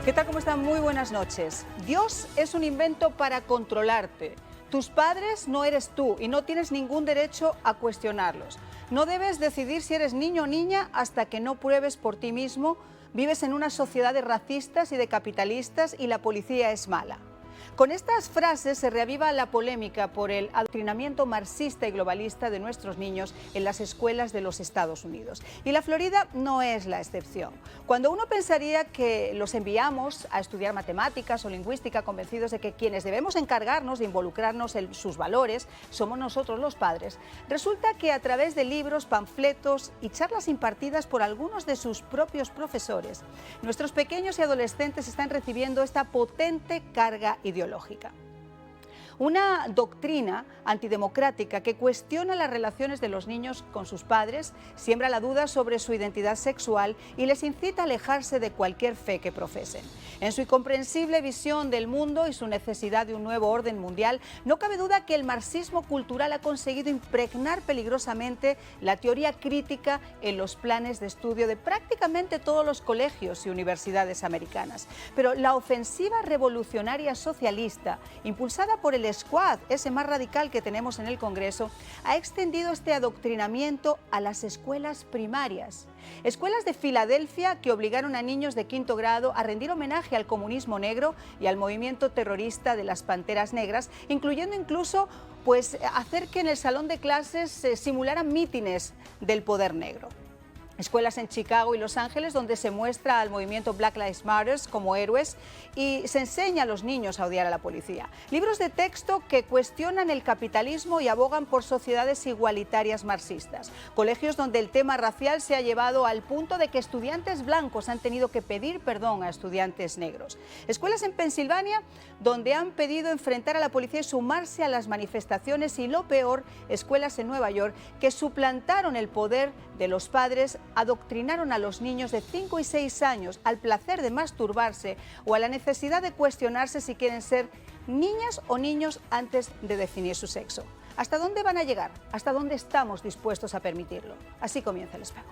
¿Qué tal? ¿Cómo están? Muy buenas noches. Dios es un invento para controlarte. Tus padres no eres tú y no tienes ningún derecho a cuestionarlos. No debes decidir si eres niño o niña hasta que no pruebes por ti mismo. Vives en una sociedad de racistas y de capitalistas y la policía es mala. Con estas frases se reaviva la polémica por el adoctrinamiento marxista y globalista de nuestros niños en las escuelas de los Estados Unidos. Y la Florida no es la excepción. Cuando uno pensaría que los enviamos a estudiar matemáticas o lingüística convencidos de que quienes debemos encargarnos de involucrarnos en sus valores somos nosotros los padres, resulta que a través de libros, panfletos y charlas impartidas por algunos de sus propios profesores, nuestros pequeños y adolescentes están recibiendo esta potente carga ideológica. Una doctrina antidemocrática que cuestiona las relaciones de los niños con sus padres, siembra la duda sobre su identidad sexual y les incita a alejarse de cualquier fe que profesen. En su incomprensible visión del mundo y su necesidad de un nuevo orden mundial, no cabe duda que el marxismo cultural ha conseguido impregnar peligrosamente la teoría crítica en los planes de estudio de prácticamente todos los colegios y universidades americanas. Pero la ofensiva revolucionaria socialista, impulsada por el Squad, ese más radical que tenemos en el Congreso, ha extendido este adoctrinamiento a las escuelas primarias. Escuelas de Filadelfia que obligaron a niños de 5º grado a rendir homenaje al comunismo negro y al movimiento terrorista de las Panteras Negras, incluyendo incluso hacer que en el salón de clases se simularan mítines del poder negro. Escuelas en Chicago y Los Ángeles donde se muestra al movimiento Black Lives Matter como héroes y se enseña a los niños a odiar a la policía. Libros de texto que cuestionan el capitalismo y abogan por sociedades igualitarias marxistas. Colegios donde el tema racial se ha llevado al punto de que estudiantes blancos han tenido que pedir perdón a estudiantes negros. Escuelas en Pensilvania donde han pedido enfrentar a la policía y sumarse a las manifestaciones y, lo peor, escuelas en Nueva York que suplantaron el poder de los padres, adoctrinaron a los niños de 5 y 6 años al placer de masturbarse o a la necesidad de cuestionarse si quieren ser niñas o niños antes de definir su sexo. ¿Hasta dónde van a llegar? ¿Hasta dónde estamos dispuestos a permitirlo? Así comienza El Espejo.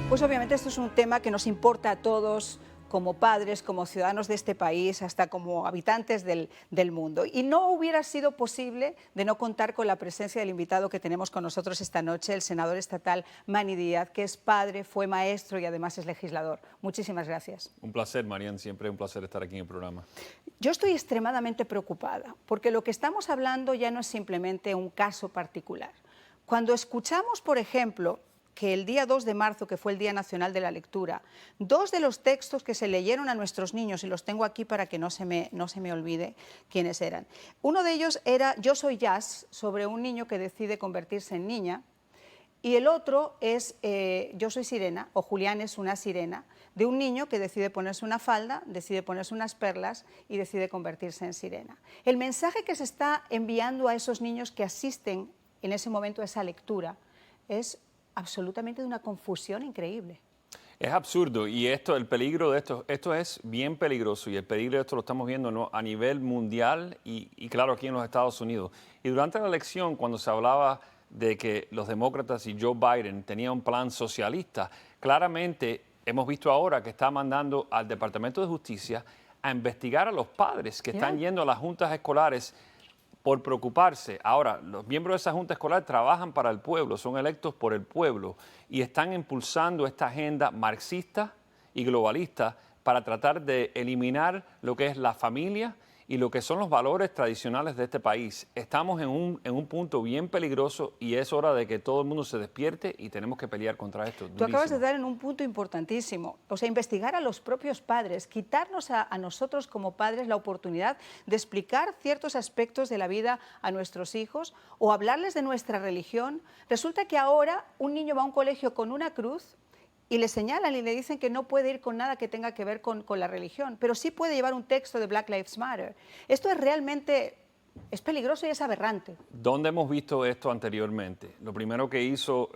Pues obviamente esto es un tema que nos importa a todos como padres, como ciudadanos de este país, hasta como habitantes del mundo. Y no hubiera sido posible de no contar con la presencia del invitado que tenemos con nosotros esta noche, el senador estatal Manny Díaz, que es padre, fue maestro y además es legislador. Muchísimas gracias. Un placer, Marian, siempre un placer estar aquí en el programa. Yo estoy extremadamente preocupada, porque lo que estamos hablando ya no es simplemente un caso particular. Cuando escuchamos, por ejemplo, que el día 2 de marzo, que fue el Día Nacional de la Lectura, 2 de los textos que se leyeron a nuestros niños, y los tengo aquí para que no se me olvide quiénes eran. Uno de ellos era Yo soy Jazz, sobre un niño que decide convertirse en niña, y el otro es Yo soy Sirena, o Julián es una sirena, de un niño que decide ponerse una falda, decide ponerse unas perlas y decide convertirse en sirena. El mensaje que se está enviando a esos niños que asisten en ese momento a esa lectura es absolutamente de una confusión increíble. Es absurdo y el peligro de esto es bien peligroso y el peligro de esto lo estamos viendo, ¿no?, a nivel mundial y claro aquí en los Estados Unidos. Y durante la elección, cuando se hablaba de que los demócratas y Joe Biden tenían un plan socialista, claramente hemos visto ahora que está mandando al Departamento de Justicia a investigar a los padres que están yendo a las juntas escolares por preocuparse. Ahora, los miembros de esa junta escolar trabajan para el pueblo, son electos por el pueblo y están impulsando esta agenda marxista y globalista para tratar de eliminar lo que es la familia y lo que son los valores tradicionales de este país. Estamos en un punto bien peligroso y es hora de que todo el mundo se despierte y tenemos que pelear contra esto. Tú acabas de dar en un punto importantísimo, o sea, investigar a los propios padres, quitarnos a nosotros como padres la oportunidad de explicar ciertos aspectos de la vida a nuestros hijos o hablarles de nuestra religión. Resulta que ahora un niño va a un colegio con una cruz y le señalan y le dicen que no puede ir con nada que tenga que ver con la religión, pero sí puede llevar un texto de Black Lives Matter. Esto es realmente Es peligroso y es aberrante. ¿Dónde hemos visto esto anteriormente? Lo primero que hizo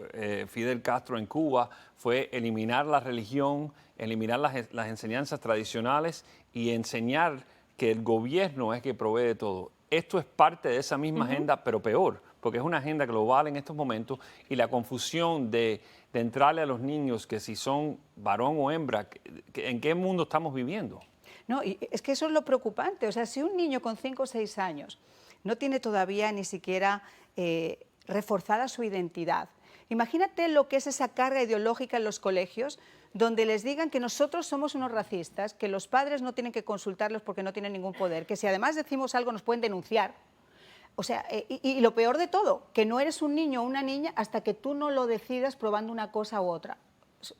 Fidel Castro en Cuba fue eliminar la religión, eliminar las enseñanzas tradicionales y enseñar que el gobierno es que provee de todo. Esto es parte de esa misma agenda, pero peor, porque es una agenda global en estos momentos y la confusión de entrarle a los niños que si son varón o hembra, ¿en qué mundo estamos viviendo? No, y es que eso es lo preocupante. O sea, si un niño con 5 o 6 años no tiene todavía ni siquiera reforzada su identidad, imagínate lo que es esa carga ideológica en los colegios, donde les digan que nosotros somos unos racistas, que los padres no tienen que consultarlos porque no tienen ningún poder, que si además decimos algo nos pueden denunciar. O sea, y lo peor de todo, que no eres un niño o una niña hasta que tú no lo decidas probando una cosa u otra.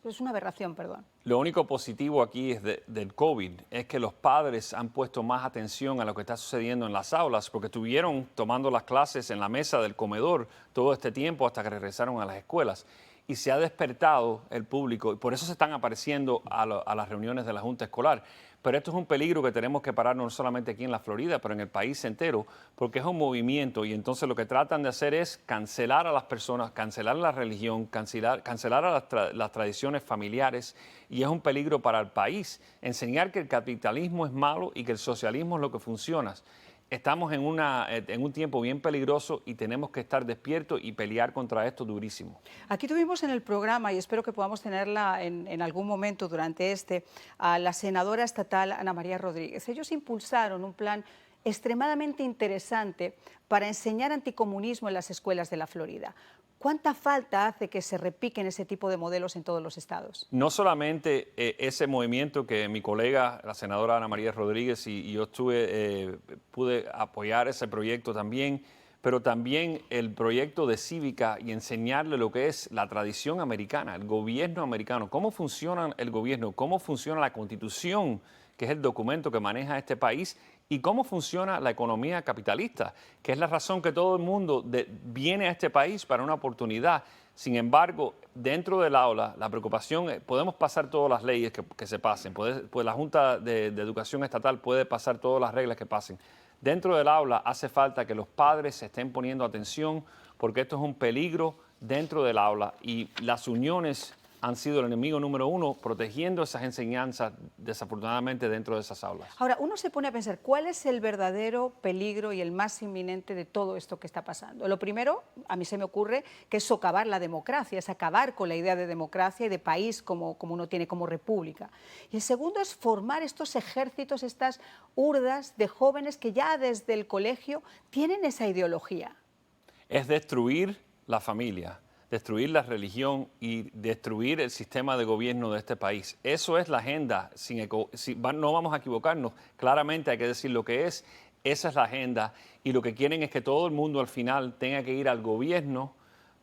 Es una aberración, perdón. Lo único positivo aquí del COVID es que los padres han puesto más atención a lo que está sucediendo en las aulas, porque estuvieron tomando las clases en la mesa del comedor todo este tiempo hasta que regresaron a las escuelas. Y se ha despertado el público y por eso se están apareciendo a las reuniones de la Junta Escolar. Pero esto es un peligro que tenemos que parar no solamente aquí en la Florida, pero en el país entero, porque es un movimiento y entonces lo que tratan de hacer es cancelar a las personas, cancelar la religión, cancelar a las tradiciones familiares y es un peligro para el país. Enseñar que el capitalismo es malo y que el socialismo es lo que funciona. Estamos en un tiempo bien peligroso y tenemos que estar despiertos y pelear contra esto durísimo. Aquí tuvimos en el programa, y espero que podamos tenerla en algún momento durante a la senadora estatal Ana María Rodríguez. Ellos impulsaron un plan extremadamente interesante para enseñar anticomunismo en las escuelas de la Florida. ¿Cuánta falta hace que se repiquen ese tipo de modelos en todos los estados? No solamente ese movimiento que mi colega, la senadora Ana María Rodríguez y yo pude apoyar ese proyecto también, pero también el proyecto de cívica y enseñarle lo que es la tradición americana, el gobierno americano, cómo funciona el gobierno, cómo funciona la Constitución, que es el documento que maneja este país, y cómo funciona la economía capitalista, que es la razón que todo el mundo viene a este país para una oportunidad. Sin embargo, dentro del aula, la preocupación es, podemos pasar todas las leyes que se pasen, pues la Junta de Educación Estatal puede pasar todas las reglas que pasen. Dentro del aula hace falta que los padres se estén poniendo atención porque esto es un peligro dentro del aula y las uniones han sido el enemigo número uno, protegiendo esas enseñanzas, desafortunadamente, dentro de esas aulas. Ahora, uno se pone a pensar, ¿cuál es el verdadero peligro y el más inminente de todo esto que está pasando? Lo primero, a mí se me ocurre, que es socavar la democracia, es acabar con la idea de democracia y de país como uno tiene como república. Y el segundo es formar estos ejércitos, estas hurdas de jóvenes que ya desde el colegio tienen esa ideología. Es destruir la familia, destruir la religión y destruir el sistema de gobierno de este país. Eso es la agenda. No vamos a equivocarnos. Claramente hay que decir lo que es. Esa es la agenda. Y lo que quieren es que todo el mundo al final tenga que ir al gobierno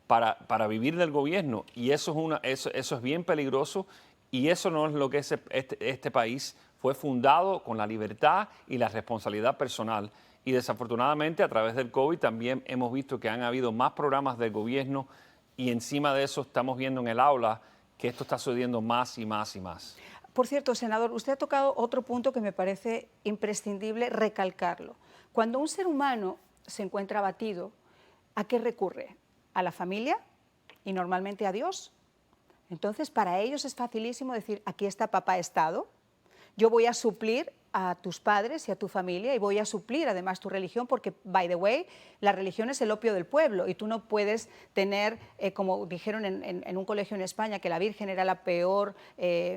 para vivir del gobierno. Y eso es bien peligroso. Y eso no es lo que es este país. Fue fundado con la libertad y la responsabilidad personal. Y desafortunadamente a través del COVID también hemos visto que han habido más programas del gobierno y encima de eso estamos viendo en el aula que esto está sucediendo más y más y más. Por cierto, senador, usted ha tocado otro punto que me parece imprescindible recalcarlo. Cuando un ser humano se encuentra abatido, ¿a qué recurre? ¿A la familia? Y normalmente a Dios. Entonces, para ellos es facilísimo decir, aquí está papá Estado, yo voy a suplir a tus padres y a tu familia y voy a suplir además tu religión porque, by the way, la religión es el opio del pueblo y tú no puedes tener, como dijeron en un colegio en España, que la Virgen era la peor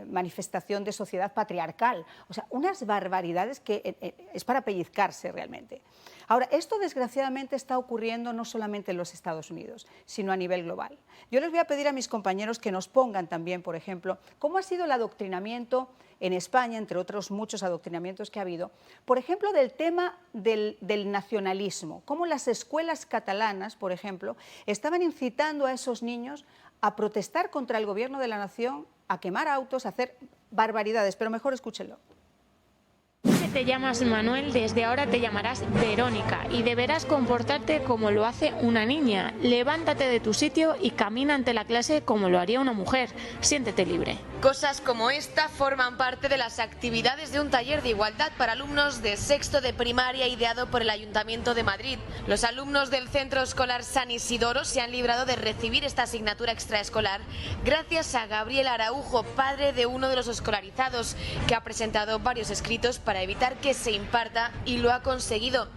manifestación de sociedad patriarcal. O sea, unas barbaridades que es para pellizcarse realmente. Ahora, esto desgraciadamente está ocurriendo no solamente en los Estados Unidos, sino a nivel global. Yo les voy a pedir a mis compañeros que nos pongan también, por ejemplo, cómo ha sido el adoctrinamiento en España, entre otros muchos adoctrinamientos que ha habido, por ejemplo, del tema del nacionalismo, cómo las escuelas catalanas, por ejemplo, estaban incitando a esos niños a protestar contra el gobierno de la nación, a quemar autos, a hacer barbaridades, pero mejor escúchenlo. Si te llamas Manuel, desde ahora te llamarás Verónica y deberás comportarte como lo hace una niña. Levántate de tu sitio y camina ante la clase como lo haría una mujer. Siéntete libre. Cosas como esta forman parte de las actividades de un taller de igualdad para alumnos de sexto de primaria ideado por el Ayuntamiento de Madrid. Los alumnos del Centro Escolar San Isidoro se han librado de recibir esta asignatura extraescolar gracias a Gabriel Araujo, padre de uno de los escolarizados, que ha presentado varios escritos para evitar que se imparta y lo ha conseguido.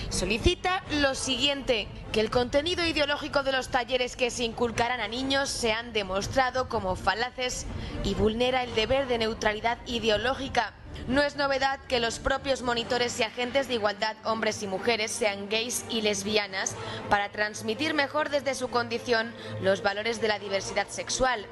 Solicita lo siguiente: que el contenido ideológico de los talleres que se inculcarán a niños sean demostrado como falaces y vulnera el deber de neutralidad ideológica. No es novedad que los propios monitores y agentes de igualdad, hombres y mujeres, sean gays y lesbianas para transmitir mejor desde su condición los valores de la diversidad sexual.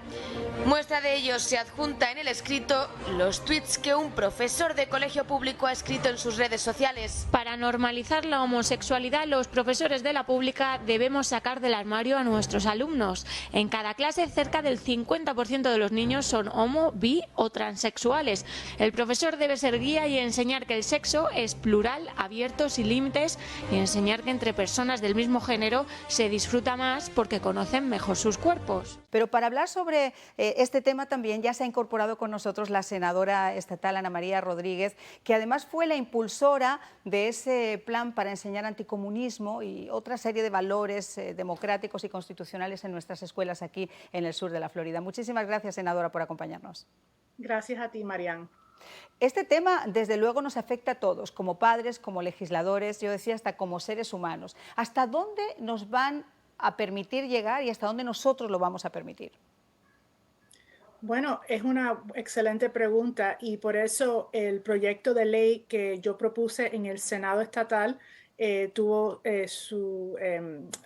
Muestra de ello se adjunta en el escrito los tweets que un profesor de colegio público ha escrito en sus redes sociales. Para normalizar la homosexualidad, los profesores de la pública debemos sacar del armario a nuestros alumnos. En cada clase, cerca del 50% de los niños son homo, bi o transexuales. El profesor debe ser guía y enseñar que el sexo es plural, abierto, sin límites, y enseñar que entre personas del mismo género se disfruta más porque conocen mejor sus cuerpos. Pero para hablar sobre este tema también ya se ha incorporado con nosotros la senadora estatal Ana María Rodríguez, que además fue la impulsora de ese plan para enseñar anticomunismo y otra serie de valores democráticos y constitucionales en nuestras escuelas aquí en el sur de la Florida. Muchísimas gracias, senadora, por acompañarnos. Gracias a ti, Marian. Este tema, desde luego, nos afecta a todos, como padres, como legisladores, yo decía, hasta como seres humanos. ¿Hasta dónde nos van a permitir llegar y hasta dónde nosotros lo vamos a permitir? Bueno, es una excelente pregunta y por eso el proyecto de ley que yo propuse en el Senado estatal tuvo su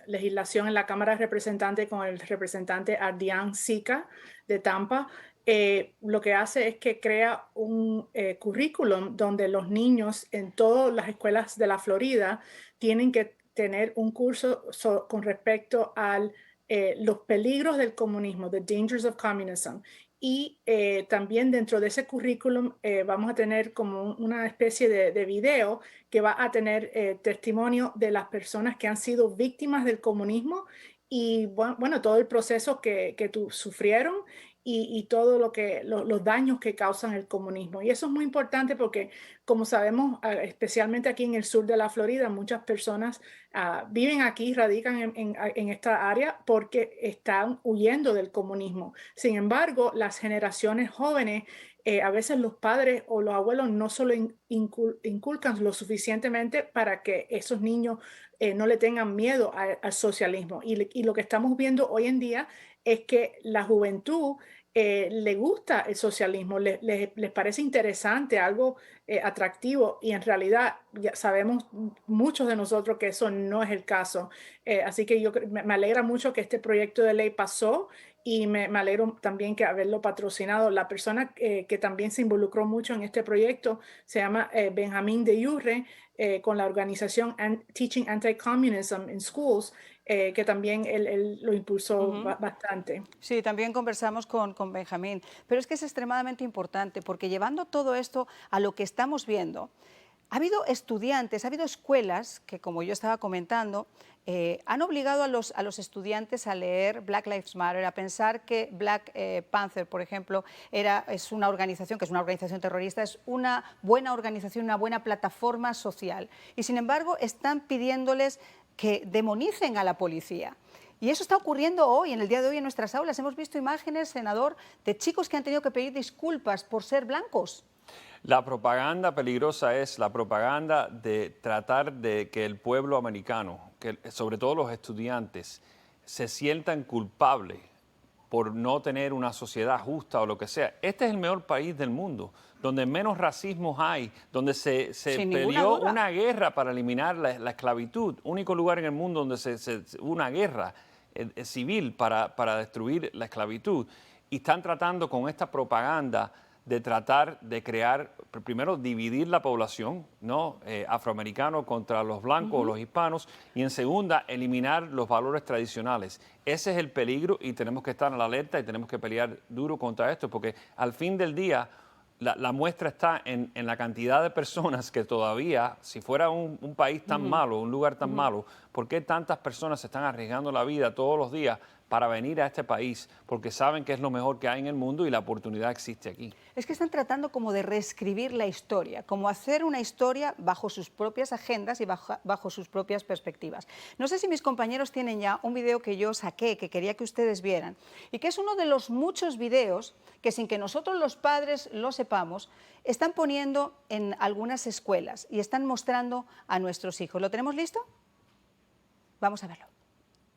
legislación en la Cámara de Representantes con el representante Ardian Sica de Tampa. Lo que hace es que crea un currículum donde los niños en todas las escuelas de la Florida tienen que tener un curso con respecto a los peligros del comunismo, the dangers of communism. Y también dentro de ese currículum vamos a tener como una especie de video que va a tener testimonio de las personas que han sido víctimas del comunismo y bueno, todo el proceso que sufrieron y todo los daños que causan el comunismo. Y eso es muy importante porque, como sabemos, especialmente aquí en el sur de la Florida, muchas personas viven aquí, radican en esta área porque están huyendo del comunismo. Sin embargo, las generaciones jóvenes, a veces los padres o los abuelos no solo inculcan lo suficientemente para que esos niños no le tengan miedo al socialismo. Y lo que estamos viendo hoy en día es que la juventud le gusta el socialismo, les parece interesante, algo atractivo, y en realidad ya sabemos muchos de nosotros que eso no es el caso. Así que me alegra mucho que este proyecto de ley pasó y me alegro también que haberlo patrocinado. La persona que también se involucró mucho en este proyecto se llama Benjamín de Yurre, con la organización Teaching Anti-Communism in Schools, que también él lo impulsó bastante. Sí, también conversamos con Benjamín, pero es que es extremadamente importante porque llevando todo esto a lo que estamos viendo, ha habido estudiantes, ha habido escuelas que, como yo estaba comentando, han obligado a los estudiantes a leer Black Lives Matter, a pensar que Black Panther, por ejemplo, es una organización que es una organización terrorista, es una buena organización, una buena plataforma social. Y sin embargo, están pidiéndoles que demonicen a la policía. Y eso está ocurriendo hoy, en el día de hoy, en nuestras aulas. Hemos visto imágenes, senador, de chicos que han tenido que pedir disculpas por ser blancos. La propaganda peligrosa es la propaganda de tratar de que el pueblo americano, que sobre todo los estudiantes, se sientan culpables por no tener una sociedad justa o lo que sea. Este es el mejor país del mundo, donde menos racismo hay, donde se peleó una guerra para eliminar la esclavitud, único lugar en el mundo donde hubo una guerra civil para destruir la esclavitud. Y están tratando con esta propaganda de tratar de crear, primero, dividir la población, ¿no? Afroamericano contra los blancos o los hispanos, y en segunda, eliminar los valores tradicionales. Ese es el peligro y tenemos que estar en la alerta y tenemos que pelear duro contra esto, porque al fin del día la muestra está en la cantidad de personas que todavía, si fuera un país tan malo, un lugar tan malo, ¿por qué tantas personas se están arriesgando la vida todos los días para venir a este país porque saben que es lo mejor que hay en el mundo y la oportunidad existe aquí. Es que están tratando como de reescribir la historia, como hacer una historia bajo sus propias agendas y bajo sus propias perspectivas. No sé si mis compañeros tienen ya un video que yo saqué, que quería que ustedes vieran, y que es uno de los muchos videos que, sin que nosotros los padres lo sepamos, están poniendo en algunas escuelas y están mostrando a nuestros hijos. ¿Lo tenemos listo? Vamos a verlo.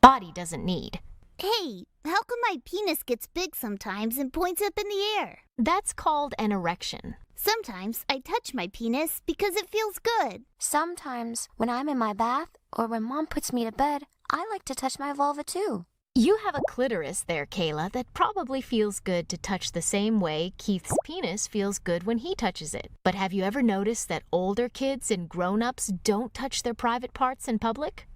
Body doesn't need. Hey, how come my penis gets big sometimes and points up in the air? That's called an erection. Sometimes I touch my penis because it feels good. Sometimes, when I'm in my bath or when Mom puts me to bed, I like to touch my vulva too. You have a clitoris there, Kayla, that probably feels good to touch the same way Keith's penis feels good when he touches it. But have you ever noticed that older kids and grown-ups don't touch their private parts in public?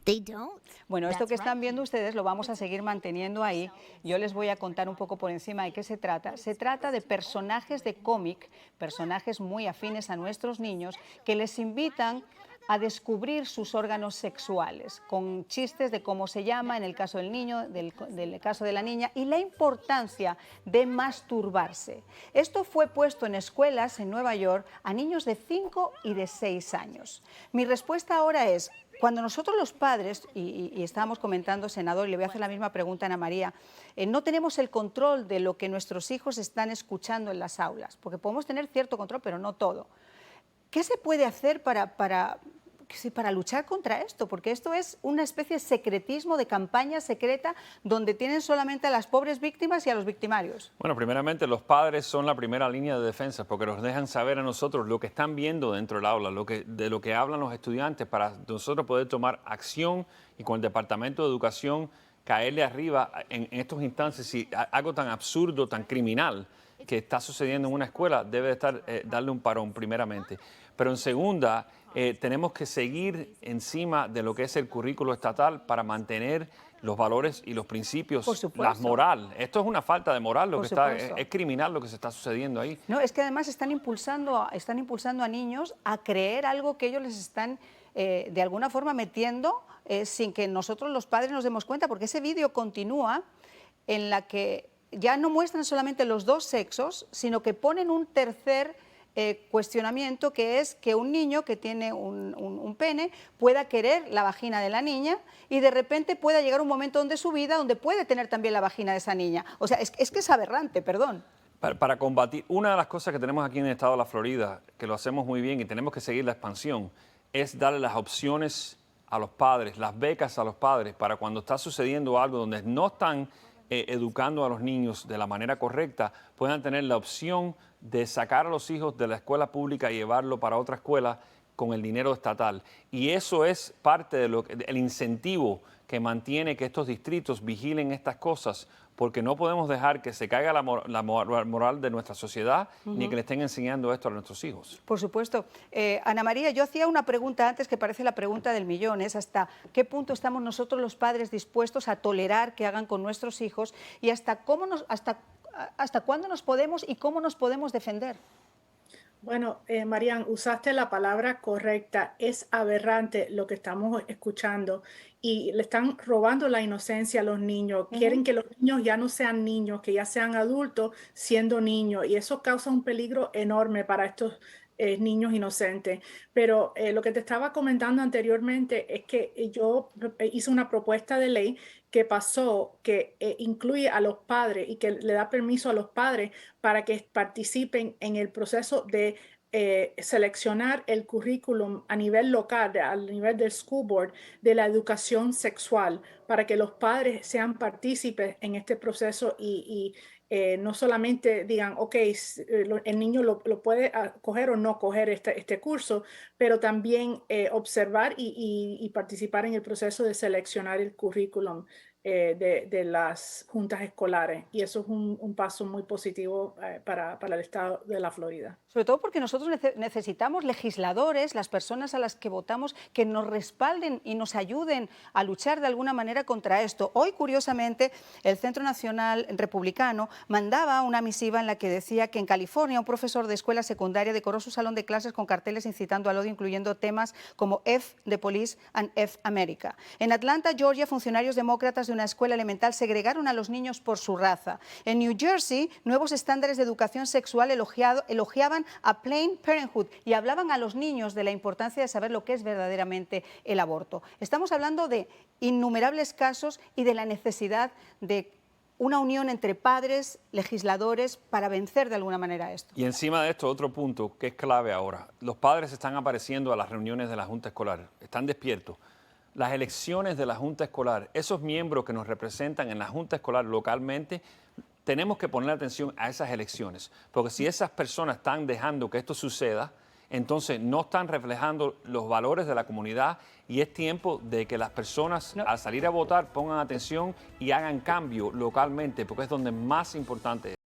They don't? Bueno, esto que están viendo ustedes lo vamos a seguir manteniendo ahí. Yo les voy a contar un poco por encima de qué se trata. Se trata de personajes de cómic, personajes muy afines a nuestros niños, que les invitan a descubrir sus órganos sexuales, con chistes de cómo se llama en el caso del niño, del caso de la niña, y la importancia de masturbarse. Esto fue puesto en escuelas en Nueva York a niños de 5 y de 6 años. Mi respuesta ahora es, cuando nosotros los padres, y estábamos comentando, senador, y le voy a hacer la misma pregunta a Ana María, no tenemos el control de lo que nuestros hijos están escuchando en las aulas, porque podemos tener cierto control, pero no todo. ¿Qué se puede hacer para luchar contra esto? Porque esto es una especie de secretismo, de campaña secreta, donde tienen solamente a las pobres víctimas y a los victimarios. Bueno, primeramente los padres son la primera línea de defensa porque nos dejan saber a nosotros lo que están viendo dentro del aula, de lo que hablan los estudiantes para nosotros poder tomar acción y con el Departamento de Educación caerle arriba en estos instantes. Si algo tan absurdo, tan criminal que está sucediendo en una escuela, debe darle un parón primeramente. Pero en segunda, tenemos que seguir encima de lo que es el currículo estatal para mantener los valores y los principios, la moral. Esto es una falta de moral, es criminal lo que se está sucediendo ahí. No, es que además están impulsando a niños a creer algo que ellos les están de alguna forma metiendo sin que nosotros los padres nos demos cuenta, porque ese vídeo continúa en la que ya no muestran solamente los dos sexos, sino que ponen un tercer cuestionamiento, que es que un niño que tiene un pene pueda querer la vagina de la niña y de repente pueda llegar un momento de su vida donde puede tener también la vagina de esa niña. O sea, es que es aberrante, perdón. Para combatir, una de las cosas que tenemos aquí en el estado de la Florida, que lo hacemos muy bien y tenemos que seguir la expansión, es darle las opciones a los padres, las becas a los padres, para cuando está sucediendo algo donde no están educando a los niños de la manera correcta, puedan tener la opción de sacar a los hijos de la escuela pública y llevarlo para otra escuela con el dinero estatal. Y eso es parte del incentivo que mantiene que estos distritos vigilen estas cosas, porque no podemos dejar que se caiga la moral de nuestra sociedad, ni que le estén enseñando esto a nuestros hijos. Por supuesto. Ana María, yo hacía una pregunta antes que parece la pregunta del millón, es hasta qué punto estamos nosotros los padres dispuestos a tolerar que hagan con nuestros hijos y hasta cuándo nos podemos y cómo nos podemos defender. Bueno, Marian, usaste la palabra correcta. Es aberrante lo que estamos escuchando y le están robando la inocencia a los niños. Quieren que los niños ya no sean niños, que ya sean adultos siendo niños, y eso causa un peligro enorme para estos niños inocentes. Pero lo que te estaba comentando anteriormente es que yo hice una propuesta de ley que pasó, que incluye a los padres y que le da permiso a los padres para que participen en el proceso de seleccionar el currículum a nivel local, al nivel del school board, de la educación sexual, para que los padres sean partícipes en este proceso y no solamente digan, ok, el niño lo puede coger o no coger este curso, pero también observar y participar en el proceso de seleccionar el currículum de las juntas escolares. Y eso es un paso muy positivo para el estado de la Florida. Sobre todo porque nosotros necesitamos legisladores, las personas a las que votamos, que nos respalden y nos ayuden a luchar de alguna manera contra esto. Hoy, curiosamente, el Centro Nacional Republicano mandaba una misiva en la que decía que en California un profesor de escuela secundaria decoró su salón de clases con carteles incitando al odio, incluyendo temas como F the Police and F America. En Atlanta, Georgia, funcionarios demócratas de una escuela elemental segregaron a los niños por su raza. En New Jersey, nuevos estándares de educación sexual elogiaban a Planned Parenthood y hablaban a los niños de la importancia de saber lo que es verdaderamente el aborto. Estamos hablando de innumerables casos y de la necesidad de una unión entre padres, legisladores, para vencer de alguna manera esto. Y encima de esto, otro punto que es clave ahora. Los padres están apareciendo a las reuniones de la Junta Escolar, están despiertos. Las elecciones de la Junta Escolar, esos miembros que nos representan en la Junta Escolar localmente, tenemos que poner atención a esas elecciones, porque si esas personas están dejando que esto suceda, entonces no están reflejando los valores de la comunidad y es tiempo de que las personas al salir a votar pongan atención y hagan cambio localmente, porque es donde más importante es.